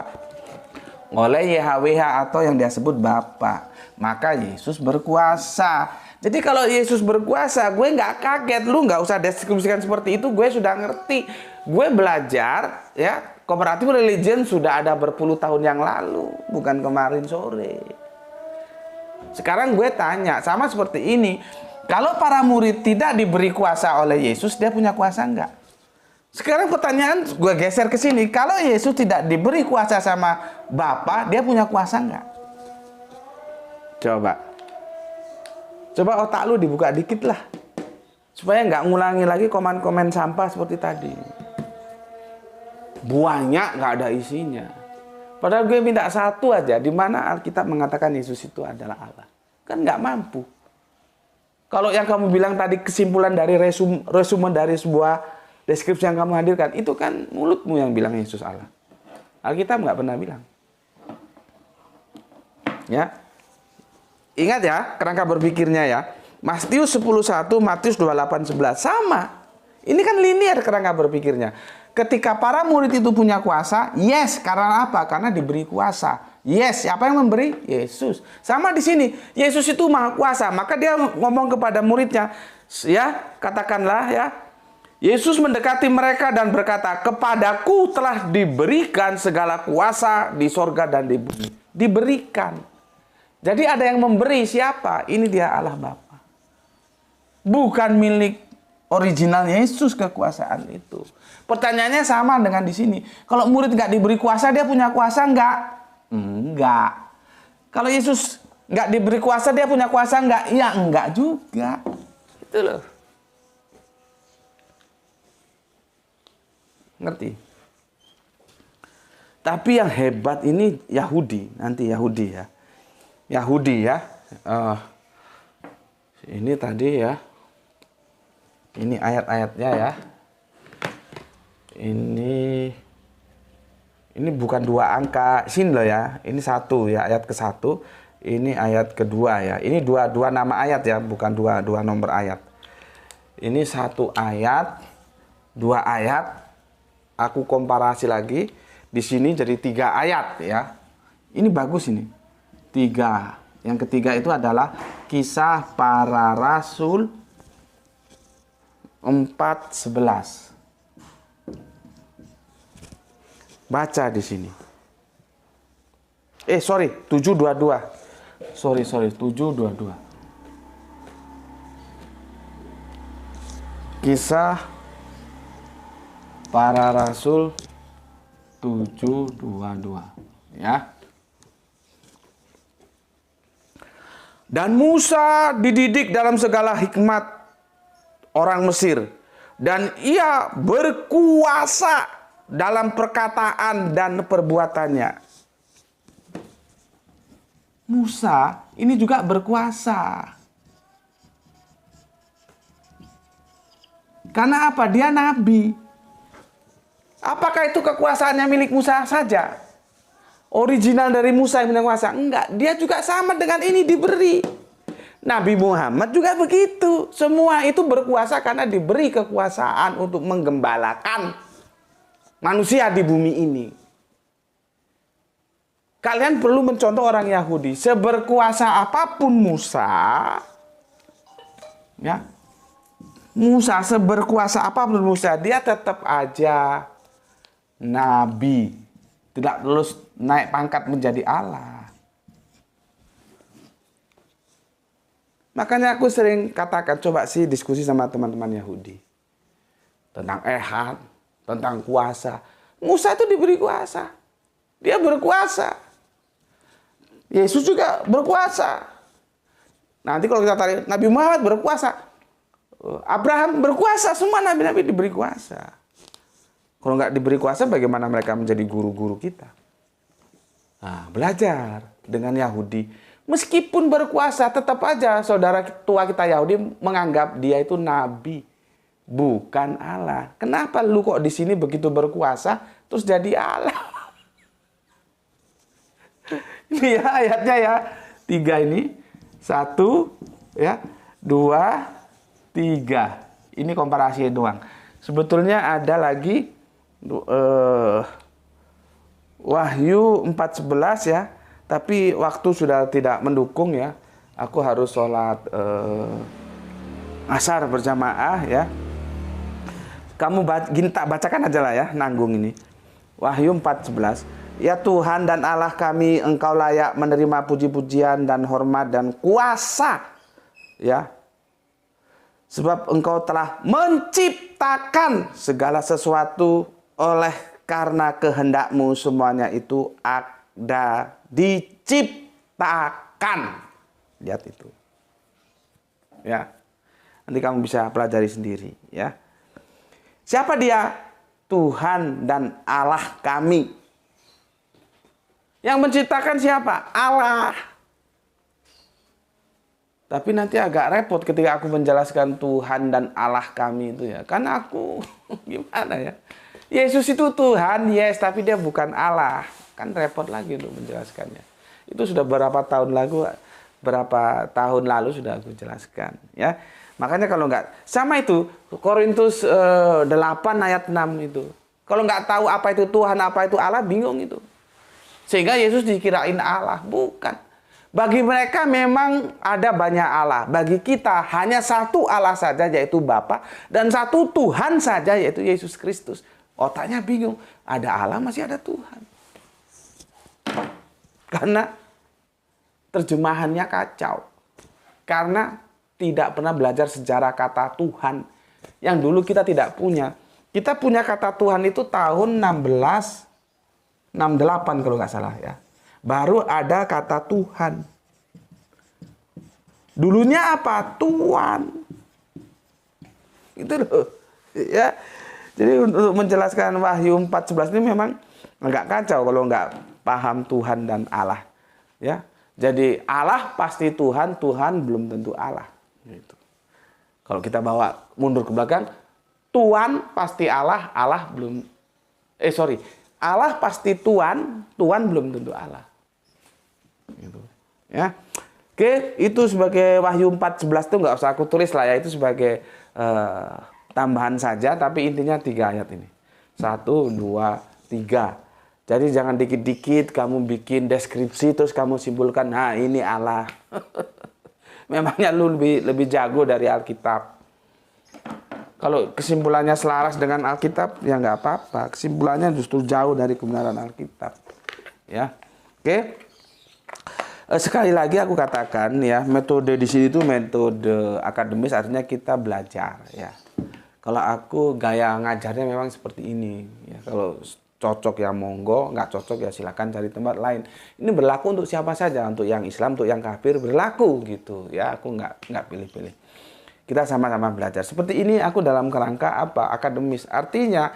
Oleh YHWH atau yang dia sebut Bapa. Maka Yesus berkuasa. Jadi kalau Yesus berkuasa, gue nggak kaget. Lu nggak usah deskripsikan seperti itu, gue sudah ngerti. Gue belajar, ya, comparative religion sudah ada berpuluh tahun yang lalu, bukan kemarin sore. Sekarang gue tanya, sama seperti ini. Kalau para murid tidak diberi kuasa oleh Yesus, dia punya kuasa enggak? Sekarang pertanyaan gue geser ke sini. Kalau Yesus tidak diberi kuasa sama Bapa, dia punya kuasa enggak? Coba otak lu dibuka dikit lah. Supaya nggak ngulangi lagi komen-komen sampah seperti tadi. Banyak nggak ada isinya. Padahal gue minta satu aja, di mana Alkitab mengatakan Yesus itu adalah Allah. Kan nggak mampu. Kalau yang kamu bilang tadi kesimpulan dari resume dari sebuah deskripsi yang kamu hadirkan, itu kan mulutmu yang bilang Yesus Allah. Alkitab nggak pernah bilang. Ya, ingat ya kerangka berpikirnya ya. Matius 10:1, Matius 28:11 sama. Ini kan linear kerangka berpikirnya. Ketika para murid itu punya kuasa, yes, karena apa? Karena diberi kuasa. Yes, siapa yang memberi? Yesus. Sama di sini, Yesus itu maha kuasa, maka dia ngomong kepada muridnya, ya, katakanlah ya, Yesus mendekati mereka dan berkata, "Kepadaku telah diberikan segala kuasa di sorga dan di bumi." Diberikan. Jadi ada yang memberi, siapa? Ini dia Allah Bapa. Bukan milik original Yesus kekuasaan itu. Pertanyaannya sama dengan di sini. Kalau murid nggak diberi kuasa, dia punya kuasa nggak? Enggak. Kalau Yesus nggak diberi kuasa, dia punya kuasa nggak? Ya enggak juga. Itu loh. Ngerti? Tapi yang hebat ini Yahudi. Nanti Yahudi ya. Yahudi ya. Eh, ini tadi ya. Ini ayat-ayatnya ya. Ini bukan 2 angka sin loh ya. Ini 1 ya, ayat ke-1. Ini ayat kedua ya. Ini dua nama ayat ya, bukan dua nomor ayat. Ini 1 ayat, 2 ayat. Aku komparasi lagi. Di sini jadi 3 ayat ya. Ini bagus ini. 3. Yang ketiga itu adalah Kisah Para Rasul 4:11. Baca di sini. 7:22. Sorry, 7:22. Kisah Para Rasul 7:22 ya. Dan Musa dididik dalam segala hikmat orang Mesir, dan ia berkuasa dalam perkataan dan perbuatannya. Musa ini juga berkuasa. Karena apa? Dia nabi. Apakah itu kekuasaannya milik Musa saja? Original dari Musa yang berkuasa? Enggak, dia juga sama dengan ini diberi. Nabi Muhammad juga begitu. Semua itu berkuasa karena diberi kekuasaan untuk menggembalakan manusia di bumi ini. Kalian perlu mencontoh orang Yahudi. Seberkuasa apapun Musa, ya, Musa seberkuasa apapun Musa, dia tetap aja nabi. Tidak terus naik pangkat menjadi Allah. Makanya aku sering katakan, coba sih diskusi sama teman-teman Yahudi. Tentang ehad, tentang kuasa. Musa itu diberi kuasa. Dia berkuasa. Yesus juga berkuasa. Nanti kalau kita tarik, Nabi Muhammad berkuasa. Abraham berkuasa, semua nabi-nabi diberi kuasa. Kalau nggak diberi kuasa, bagaimana mereka menjadi guru-guru kita? Nah, belajar dengan Yahudi. Meskipun berkuasa, tetap aja saudara tua kita Yahudi menganggap dia itu nabi, bukan Allah. Kenapa lu kok di sini begitu berkuasa, terus jadi Allah? Ini ya ayatnya ya. 3 ini. 1, ya, 2, 3. Ini komparasi doang. Sebetulnya ada lagi Wahyu 4:11 ya, tapi waktu sudah tidak mendukung ya. Aku harus sholat asar berjamaah ya. Kamu tak bacakan aja lah ya, nanggung ini. Wahyu 4:11. Ya Tuhan dan Allah kami, Engkau layak menerima puji-pujian dan hormat dan kuasa ya. Sebab Engkau telah menciptakan segala sesuatu, oleh karena kehendak-Mu semuanya itu ada diciptakan. Lihat itu. Ya. Nanti kamu bisa pelajari sendiri ya. Siapa dia? Tuhan dan Allah kami. Yang menciptakan siapa? Allah. Tapi nanti agak repot ketika aku menjelaskan Tuhan dan Allah kami itu ya. Kan aku gimana ya? Yesus itu Tuhan, yes, tapi dia bukan Allah. Kan repot lagi untuk menjelaskannya. Itu sudah berapa tahun lalu sudah aku jelaskan ya. Makanya kalau nggak sama itu Korintus 8 ayat 6 itu. Kalau nggak tahu apa itu Tuhan, apa itu Allah, bingung itu. Sehingga Yesus dikirain Allah, bukan. Bagi mereka memang ada banyak Allah. Bagi kita hanya satu Allah saja, yaitu Bapa, dan satu Tuhan saja, yaitu Yesus Kristus. Otaknya bingung, ada Allah masih ada Tuhan. Karena terjemahannya kacau. Karena tidak pernah belajar sejarah kata Tuhan. Yang dulu kita tidak punya. Kita punya kata Tuhan itu tahun 1668 kalau nggak salah ya. Baru ada kata Tuhan. Dulunya apa? Tuhan. Itu loh. Ya. Jadi untuk menjelaskan Wahyu 4:11 ini memang agak kacau kalau nggak paham Tuhan dan Allah. Ya. Jadi Allah pasti Tuhan, Tuhan belum tentu Allah. Gitu. Kalau kita bawa mundur ke belakang, Tuhan pasti Allah, Allah belum. Allah pasti Tuhan, Tuhan belum tentu Allah. Gitu. Ya, oke, itu sebagai Wahyu 4:11 itu nggak usah aku tulis lah ya, itu sebagai tambahan saja, tapi intinya 3 ayat ini. 1, 2, 3. Jadi jangan dikit-dikit kamu bikin deskripsi terus kamu simpulkan, nah ini Allah. Memangnya lu lebih jago dari Alkitab. Kalau kesimpulannya selaras dengan Alkitab, ya nggak apa-apa. Kesimpulannya justru jauh dari kebenaran Alkitab. Ya, oke. Sekali lagi aku katakan ya, metode di sini itu metode akademis, artinya kita belajar. Ya, kalau aku gaya ngajarnya memang seperti ini. Ya, kalau cocok ya monggo, nggak cocok ya silakan cari tempat lain. Ini berlaku untuk siapa saja, untuk yang Islam, untuk yang kafir berlaku gitu. Ya, aku nggak pilih-pilih. Kita sama-sama belajar. Seperti ini aku dalam kerangka apa? Akademis. Artinya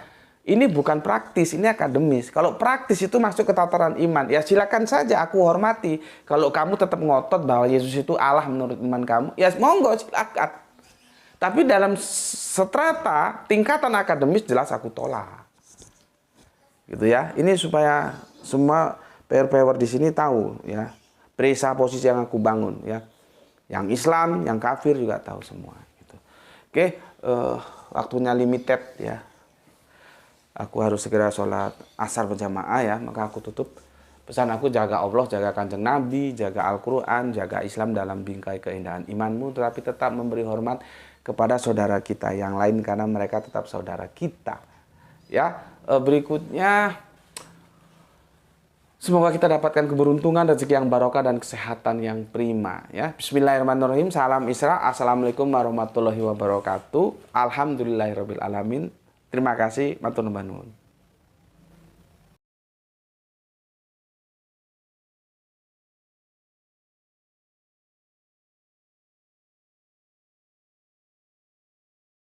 ini bukan praktis, ini akademis. Kalau praktis itu masuk ke tataran iman, ya silakan saja aku hormati. Kalau kamu tetap ngotot bahwa Yesus itu Allah menurut iman kamu, ya monggo silakan. Tapi dalam strata tingkatan akademis jelas aku tolak. Gitu ya. Ini supaya semua player di sini tahu ya. Perisa posisi yang aku bangun ya. Yang Islam, yang kafir juga tahu semua gitu. Oke, waktunya limited ya. Aku harus segera sholat asar berjamaah ya, maka aku tutup. Pesan aku, jaga Allah, jaga Kanjeng Nabi, jaga Al-Quran, jaga Islam dalam bingkai keindahan imanmu, tetapi tetap memberi hormat kepada saudara kita yang lain karena mereka tetap saudara kita. Ya, berikutnya semoga kita dapatkan keberuntungan, rezeki yang barokah dan kesehatan yang prima ya. Bismillahirrahmanirrahim. Salam Isra. Assalamualaikum warahmatullahi wabarakatuh. Alhamdulillahirabbil alamin. Terima kasih, matur nuwun.